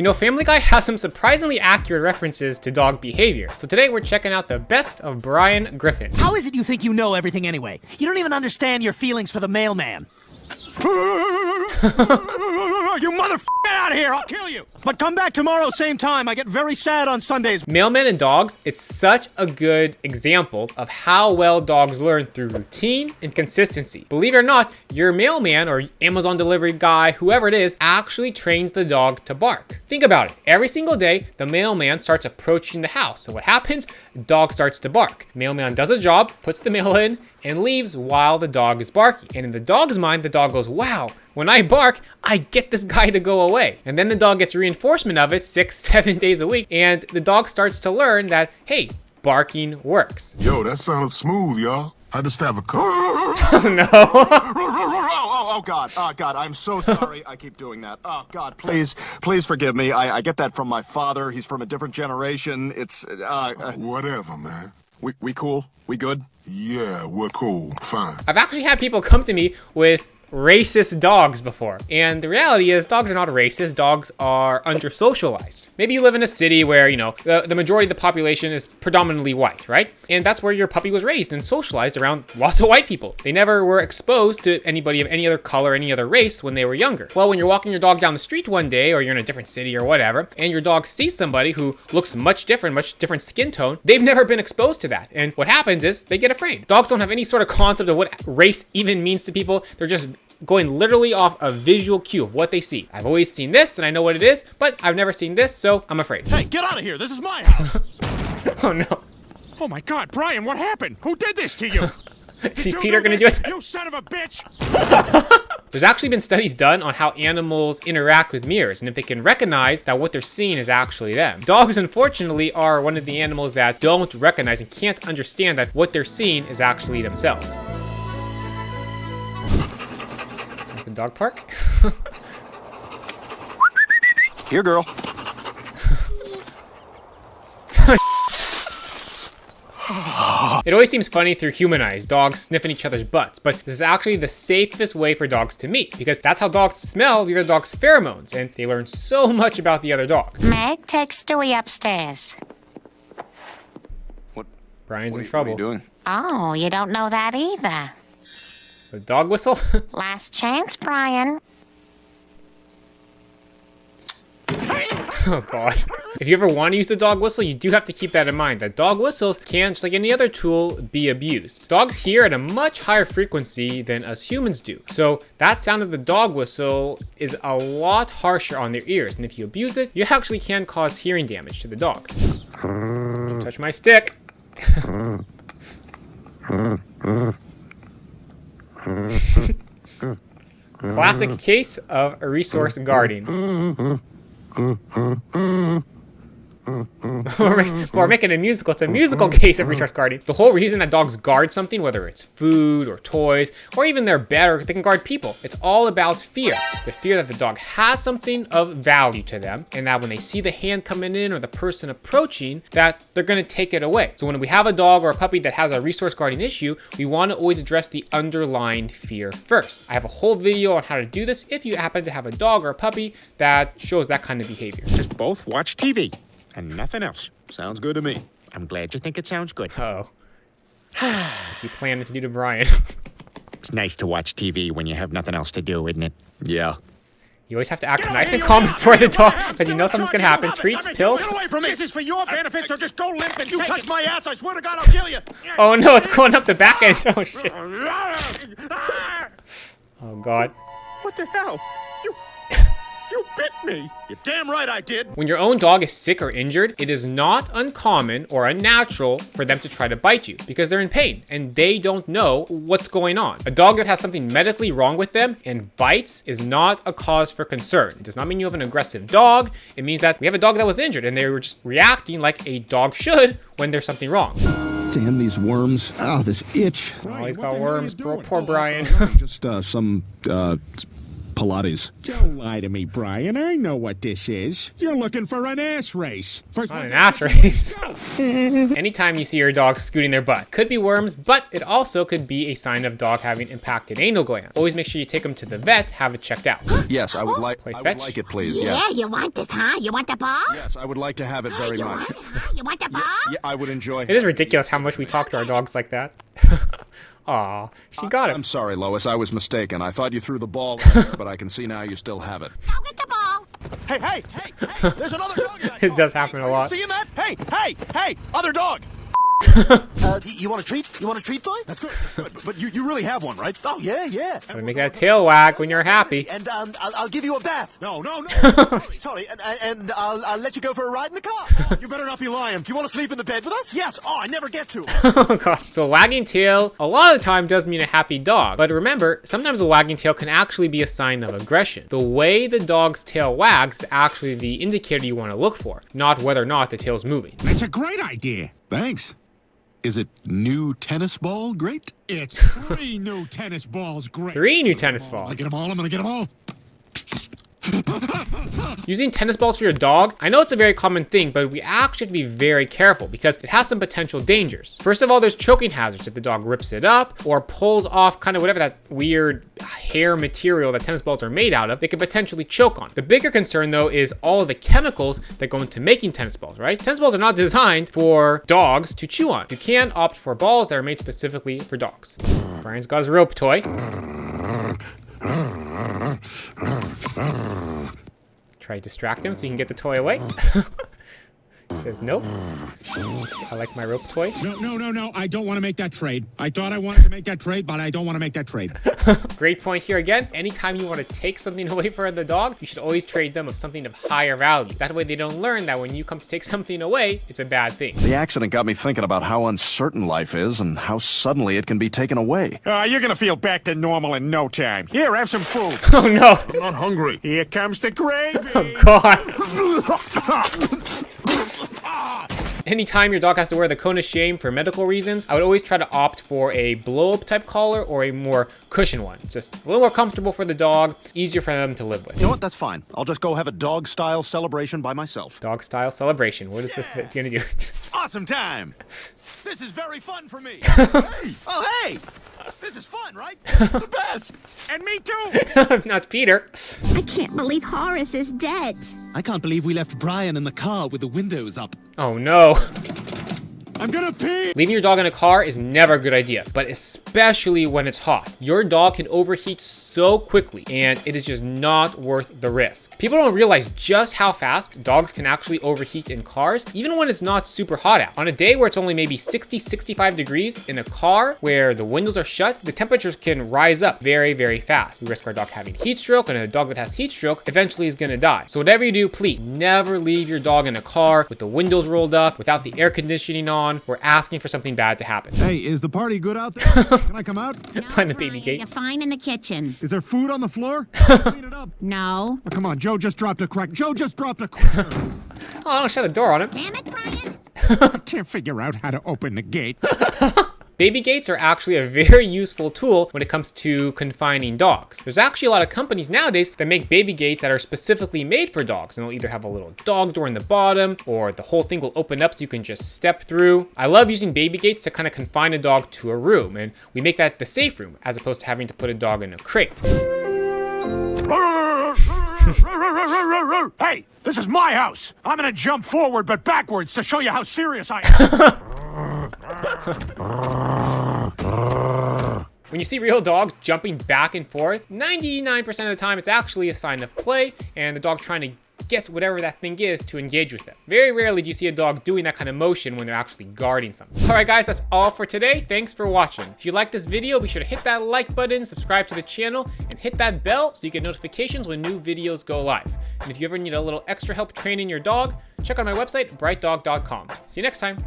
You know, Family Guy has some surprisingly accurate references to dog behavior. So today we're checking out the best of Brian Griffin. How is it you think you know everything anyway? You don't even understand your feelings for the mailman. You motherfucker, get out of here, I'll kill you! But come back tomorrow, same time. I get very sad on Sundays. Mailmen and dogs, it's such a good example of how well dogs learn through routine and consistency. Believe it or not, your mailman or Amazon delivery guy, whoever it is, actually trains the dog to bark. Think about it. Every single day, the mailman starts approaching the house. So what happens? The dog starts to bark. Mailman does a job, puts the mail in, and leaves while the dog is barking. And in the dog's mind, the dog goes, wow, when I bark, I get this guy to go away. And then the dog gets reinforcement of it 6-7 days a week. And the dog starts to learn that, hey, barking works. Yo, that sounded smooth, y'all. I just have a Oh no. Oh God, I'm so sorry I keep doing that. Oh God, please forgive me. I get that from my father. He's from a different generation. It's, Whatever, man. We cool? We good? Yeah, we're cool. Fine. I've actually had people come to me with racist dogs before. And the reality is dogs are not racist. Dogs are under-socialized. Maybe you live in a city where, you know, the majority of the population is predominantly white, right? And that's where your puppy was raised and socialized around lots of white people. They never were exposed to anybody of any other color, any other race when they were younger. Well, when you're walking your dog down the street one day, or you're in a different city or whatever, and your dog sees somebody who looks much different skin tone, they've never been exposed to that. And what happens is they get afraid. Dogs don't have any sort of concept of what race even means to people. They're just going literally off a visual cue of what they see. I've always seen this and I know what it is, but I've never seen this, so I'm afraid. Hey, get out of here. This is my house. Oh no. Oh my God, Brian, what happened? Who did this to you? See Peter gonna do it? You son of a bitch! There's actually been studies done on how animals interact with mirrors and if they can recognize that what they're seeing is actually them. Dogs, unfortunately, are one of the animals that don't recognize and can't understand that what they're seeing is actually themselves. The dog park? Here, girl. It always seems funny through human eyes, dogs sniffing each other's butts, but this is actually the safest way for dogs to meet because that's how dogs smell the other dog's pheromones and they learn so much about the other dog. Meg, take Stewie upstairs. Brian's in trouble. What are you doing? Oh, you don't know that either. The dog whistle? Last chance, Brian. Oh god. If you ever want to use the dog whistle, you do have to keep that in mind, that dog whistles can, just like any other tool, be abused. Dogs hear at a much higher frequency than us humans do. So that sound of the dog whistle is a lot harsher on their ears, and if you abuse it, you actually can cause hearing damage to the dog. Don't touch my stick. Classic case of a resource guarding. We're making a musical. It's a musical case of resource guarding. The whole reason that dogs guard something, whether it's food or toys or even their bed, or they can guard people, it's all about fear. The fear that the dog has something of value to them and that when they see the hand coming in or the person approaching, that they're going to take it away. So when we have a dog or a puppy that has a resource guarding issue, we want to always address the underlying fear first. I have a whole video on how to do this if you happen to have a dog or a puppy that shows that kind of behavior. Just both watch TV and nothing else. Sounds good to me. I'm glad you think it sounds good. Uh-oh. What's he planning to do to Brian? It's nice to watch TV when you have nothing else to do, isn't it? Yeah. You always have to act nice and calm before the dog, because you know something's gonna happen. Treats, pills. Get away from me! This is for your benefit, so just go limp and you touch my ass, I swear to God, I'll kill you! Oh no, it's going up the back end. Oh shit. Oh god. What the hell? You bit me! You're damn right I did! When your own dog is sick or injured, it is not uncommon or unnatural for them to try to bite you because they're in pain and they don't know what's going on. A dog that has something medically wrong with them and bites is not a cause for concern. It does not mean you have an aggressive dog. It means that we have a dog that was injured and they were just reacting like a dog should when there's something wrong. Damn these worms. Oh, this itch. Oh, he's got worms. Poor Brian. Just some Pilates. Don't lie to me, Brian. I know what this is. You're looking for an ass race. First Not one an to- ass race. Anytime you see your dog scooting their butt. Could be worms, but it also could be a sign of dog having impacted anal gland. Always make sure you take them to the vet, have it checked out. Yes, I would like. Play I would fetch? like it, please. Yeah, Yes. you want this, huh? You want the ball? Yes, I would like to have it very You much. want it, huh? You want the ball? Yeah, I would enjoy. It is ridiculous how much we talk to our dogs like that. Aw, she got I'm it. sorry, Lois. I was mistaken. I thought you threw the ball, but I can see now you still have it. Go get the ball. Hey, there's another dog in that This car. does happen Hey, a are you lot. seeing that? Hey, other dog. You want a treat? You want a treat, boy? That's good. But you really have one, right? Oh yeah. Gotta make that tail wag when you're happy. And I'll give you a bath. No. Sorry. And I'll let you go for a ride in the car. You better not be lying. Do you want to sleep in the bed with us? Yes. Oh, I never get to. Oh god. So a wagging tail, a lot of the time does mean a happy dog. But remember, sometimes a wagging tail can actually be a sign of aggression. The way the dog's tail wags is actually the indicator you want to look for, not whether or not the tail's moving. That's a great idea. Thanks. Is it new tennis ball great? It's 3 new tennis balls. Great. 3 new tennis I'm balls. gonna get them all. I'm gonna get them all. Using tennis balls for your dog, I know it's a very common thing, but we actually have to be very careful because it has some potential dangers. First of all, there's choking hazards. If the dog rips it up or pulls off kind of whatever that weird hair material that tennis balls are made out of, they could potentially choke on. The bigger concern though is all of the chemicals that go into making tennis balls, right? Tennis balls are not designed for dogs to chew on. You can opt for balls that are made specifically for dogs. Brian's got his rope toy. Try to distract him so you can get the toy away. Says nope. I like my rope toy. No. I don't want to make that trade. I thought I wanted to make that trade, but I don't want to make that trade. Great point here again. Anytime you want to take something away from the dog, you should always trade them of something of higher value. That way they don't learn that when you come to take something away, it's a bad thing. The accident got me thinking about how uncertain life is and how suddenly it can be taken away. You're gonna feel back to normal in no time. Here, have some food. Oh no. I'm not hungry. Here comes the gravy. Oh god. Anytime your dog has to wear the cone of shame for medical reasons, I would always try to opt for a blow-up type collar or a more cushioned one. It's just a little more comfortable for the dog, easier for them to live with. You know what? That's fine. I'll just go have a dog-style celebration by myself. Dog style celebration. What is this gonna do? Awesome time. This is very fun for me. Hey! This is fun, right? The best. And me too. Not Peter. I can't believe Horace is dead. I can't believe we left Brian in the car with the windows up. Oh no. I'm gonna pee. Leaving your dog in a car is never a good idea, but especially when it's hot. Your dog can overheat so quickly, and it is just not worth the risk. People don't realize just how fast dogs can actually overheat in cars, even when it's not super hot out. On a day where it's only maybe 60, 65 degrees, in a car where the windows are shut, the temperatures can rise up very, very fast. We risk our dog having heat stroke, and a dog that has heat stroke eventually is gonna die. So whatever you do, please never leave your dog in a car with the windows rolled up, without the air conditioning on, or asking for something bad to happen. Hey, is the party good out there? Can I come out? Find the baby gate. You're fine in the kitchen. Is there food on the floor? Clean it up. No. Oh, come on, Joe just dropped a crack. Joe just dropped a cracker. Oh, don't shut the door on him. Damn it, Brian. I can't figure out how to open the gate. Baby gates are actually a very useful tool when it comes to confining dogs. There's actually a lot of companies nowadays that make baby gates that are specifically made for dogs, and they'll either have a little dog door in the bottom, or the whole thing will open up so you can just step through. I love using baby gates to kind of confine a dog to a room, and we make that the safe room as opposed to having to put a dog in a crate. Hey, this is my house. I'm gonna jump forward but backwards to show you how serious I am. When you see real dogs jumping back and forth, 99% of the time it's actually a sign of play and the dog trying to get whatever that thing is to engage with it. Very rarely do you see a dog doing that kind of motion when they're actually guarding something. All right guys, that's all for today. Thanks for watching. If you like this video, be sure to hit that like button, subscribe to the channel, and hit that bell so you get notifications when new videos go live. And if you ever need a little extra help training your dog, check out my website, brightdog.com. See you next time.